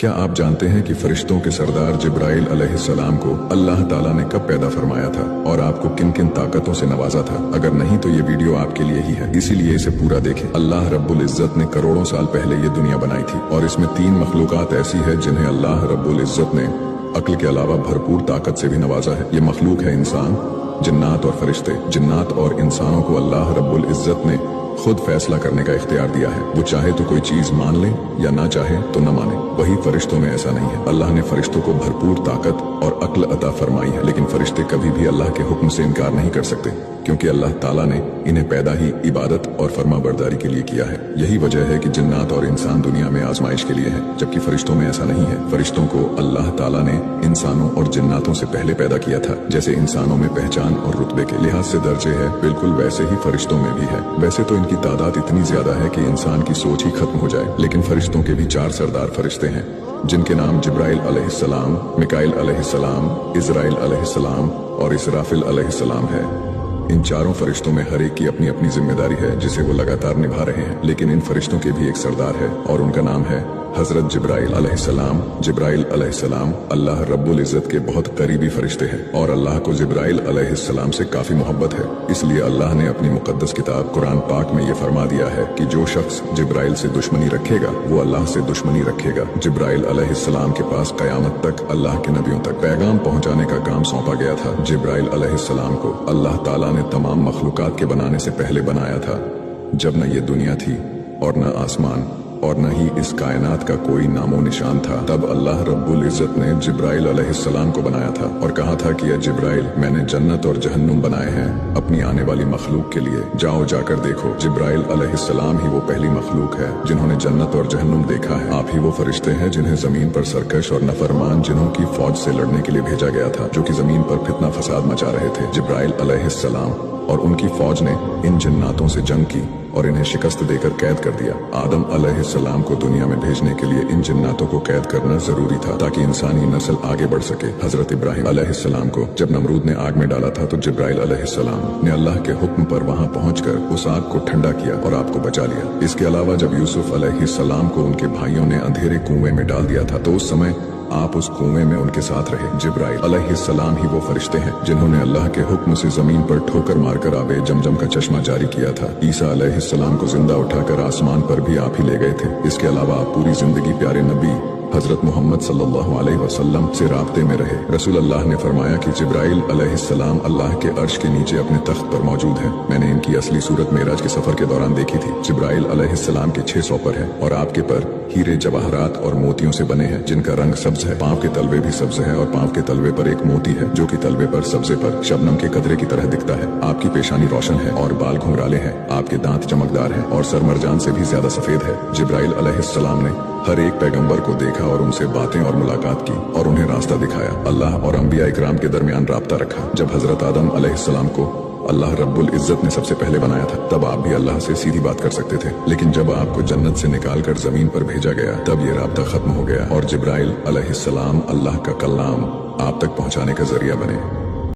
क्या आप जानते हैं कि फरिश्तों के सरदार जिब्राइल अलैहिस्सलाम को अल्लाह ताला ने कब पैदा फरमाया था और आपको किन किन ताकतों से नवाजा था? अगर नहीं तो ये वीडियो आपके लिए ही है, इसीलिए इसे पूरा देखें। अल्लाह रब्बुल इज्जत ने करोड़ों साल पहले ये दुनिया बनाई थी और इसमें 3 मखलूकात ऐसी है जिन्हें अल्लाह रब्बुल इज्जत ने अक्ल के अलावा भरपूर ताकत से भी नवाजा है। ये मखलूक है इंसान, जिन्नात और फरिश्ते। जिन्नात और इंसानों को अल्लाह रब्बुल इज्जत ने खुद फैसला करने का इख्तियार दिया है। वो चाहे तो कोई चीज मान ले या ना चाहे तो न माने। वही फरिश्तों में ऐसा नहीं है। अल्लाह ने फरिश्तों को भरपूर ताकत और अक्ल अता फरमाई है, लेकिन फरिश्ते कभी भी अल्लाह के हुक्म से इनकार नहीं कर सकते, क्योंकि अल्लाह ताला ने इन्हें पैदा ही इबादत और फरमाबरदारी के लिए किया है। यही वजह है कि जिन्नात और इंसान दुनिया में आजमाइश के लिए है, जबकि फरिश्तों में ऐसा नहीं है। फरिश्तों को अल्लाह ताला ने इंसानों और जिन्नातों से पहले पैदा किया था। जैसे इंसानों में पहचान और रुतबे के लिहाज से दर्जे है, बिल्कुल वैसे ही फरिश्तों में भी है। वैसे तो इनकी तादाद इतनी ज्यादा है कि इंसान की सोच ही खत्म हो जाए, लेकिन फरिश्तों के भी 4 सरदार फरिश्ते हैं, जिनके नाम जिब्राइल अलैहिस्सलाम, मिकाइल अलैहिस्सलाम, इजराइल अलैहिस्सलाम और इसराफिल अलैहिस्सलाम है। इन चारों फरिश्तों में हर एक की अपनी अपनी जिम्मेदारी है, जिसे वो लगातार निभा रहे हैं। लेकिन इन फरिश्तों के भी एक सरदार है और उनका नाम है हजरत जिब्राइल अलैहिस्सलाम। जिब्राइल अलैहिस्सलाम अल्लाह रब्बुल इज्जत के बहुत करीबी फरिश्ते हैं और अल्लाह को जिब्राइल अलैहिस्सलाम से काफी मोहब्बत है। इसलिए अल्लाह ने अपनी मुकद्दस किताब कुरान पाक में ये फरमा दिया है कि जो शख्स जिब्राइल से दुश्मनी रखेगा वो अल्लाह से दुश्मनी रखेगा। जिब्राइल अलैहिस्सलाम के पास कयामत तक अल्लाह के नबियों तक पैगाम पहुँचाने का काम सौंपा गया था। जिब्राइल अलैहिस्सलाम को अल्लाह ताला ने तमाम मखलूकात के बनाने से पहले बनाया था, जब न ये दुनिया थी और न आसमान और न ही इस कायनात का कोई नामो निशान था। तब अल्लाह रब्बुल इज्जत ने जिब्राइल अलैहिस्सलाम को बनाया था और कहा था कि ये जिब्राइल, मैंने जन्नत और जहन्नुम बनाए हैं अपनी आने वाली मखलूक के लिए, जाओ जाकर देखो। जिब्राइल अलैहिस्सलाम ही वो पहली मखलूक है जिन्होंने जन्नत और जहन्नुम देखा है। आप ही वो फरिश्ते हैं जिन्हें जमीन पर सरकश और नफरमान जिन्हों की फौज से लड़ने के लिए भेजा गया था, जो कि जमीन पर फितना फसाद मचा रहे थे। जिब्राइल अलैहिस्सलाम और उनकी फौज ने इन जिन्नातों से जंग की और इन्हें शिकस्त देकर कैद कर दिया। आदम अलैहिस्सलाम को दुनिया में भेजने के लिए इन जिन्नातों को कैद करना जरूरी था, ताकि इंसानी नस्ल आगे बढ़ सके। हजरत इब्राहिम अलैहिस्सलाम को जब नमरूद ने आग में डाला था, तो जिब्राइल अलैहिस्सलाम ने अल्लाह के हुक्म पर वहां पहुंचकर उस आग को ठंडा किया और आपको बचा लिया। इसके अलावा जब यूसुफ अलैहिस्सलाम को उनके भाइयों ने अंधेरे कुएं में डाल दिया था, तो उस समय आप उस कुएं में उनके साथ रहे। जिब्राइल अलैहिस्सलाम ही वो फरिश्ते हैं जिन्होंने अल्लाह के हुक्म से जमीन पर ठोकर मारकर आबे जमजम का चश्मा जारी किया था। ईसा अलैहिस्सलाम को जिंदा उठाकर आसमान पर भी आप ही ले गए थे। इसके अलावा आप पूरी जिंदगी प्यारे नबी हजरत मोहम्मद सल्लल्लाहु अलैहि वसल्लम से राब्ते में रहे। रसूल अल्लाह ने फरमाया कि जिब्राइल अलैहिस्सलाम अल्लाह के अर्श के नीचे अपने तख्त पर मौजूद है। मैंने इनकी असली सूरत मेराज के सफर के दौरान देखी थी। जिब्राइल अलैहिस्सलाम के 600 पर है और आपके पर हीरे जवाहरात और मोतियों से बने हैं, जिनका रंग सब्ज है। पांव के तलवे भी सब्ज है और पांव के तलवे पर एक मोती है, जो कि तलवे पर सब्जे पर शबनम के कतरे की तरह दिखता है। आपकी पेशानी रोशन है और बाल घुंघराले हैं। आपके दांत चमकदार हैं और सर मरजान से भी ज्यादा सफेद है। जिब्राइल अलैहिस्सलाम ने हर एक पैगंबर को देखा और उनसे बातें और मुलाकात की और उन्हें रास्ता दिखाया। अल्लाह और अंबिया इकराम के दरमियान राब्ता रखा। जब हजरत आदम अलैहिस्सलाम को अल्लाह रब्बुल इज्जत ने सबसे पहले बनाया था, तब आप भी अल्लाह से सीधी बात कर सकते थे। लेकिन जब आपको जन्नत से निकाल कर जमीन पर भेजा गया, तब ये राब्ता खत्म हो गया और जिब्राइल अलैहिस्सलाम अल्लाह का कलाम आप तक पहुंचाने का जरिया बने।